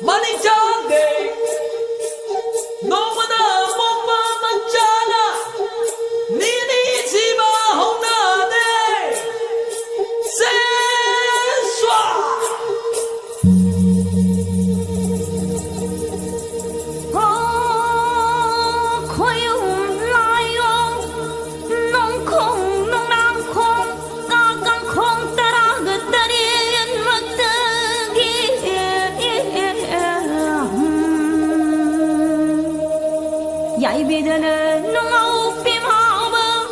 Manijane, no mana mama manjana, nini ziba honade, seswa. Dạy vì đời này nông âu phim hào bơ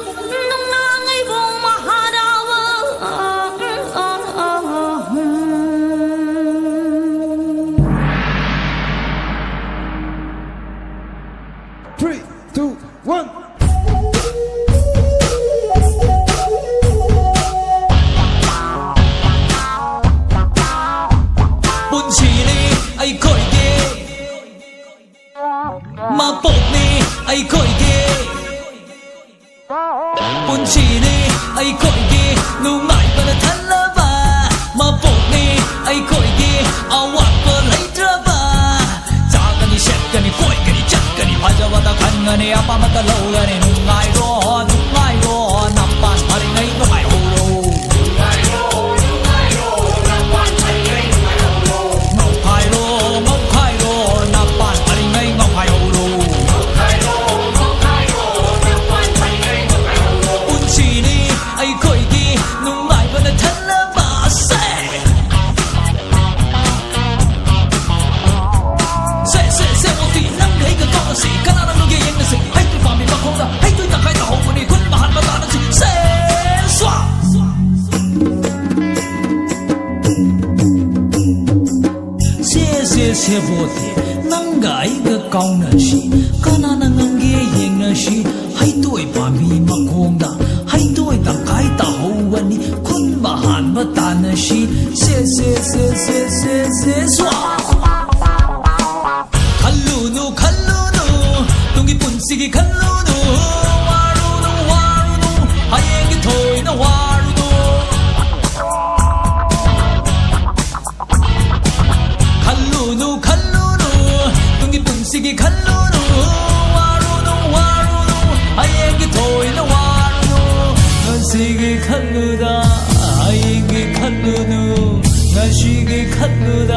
nông nàng ấy vùng mà hà đào bơ 3, 2, 1. Buồn chỉ đi ai khỏi ghê mà bột đi ai khỏi ghê buồn chỉ đi ai khỏi ghê nụ ngại và đã thân lỡ bà mà bột đi ai khỏi ghê áo quạt và lấy trở bà cha cái đi xét cái đi quay cái đi chắc cái đi phải cho vào ta khăn cái đi apa mà ta lâu cái đi nụ ngại đó nằm bàn phải ngay nó phải hồ lô谢我的，能个一个高那是，可那能个赢那是，还对把米嘛空的，还对当该打好问你，困吧喊吧打那是，谢耍。看路怒，东西本事个看路怒，哇路怒，还有个头那哇路怒。看路怒，东西本事个看路怒，哇路怒，还有个头那哇路怒，我是个看路的，还有个看路怒，我是个看路的。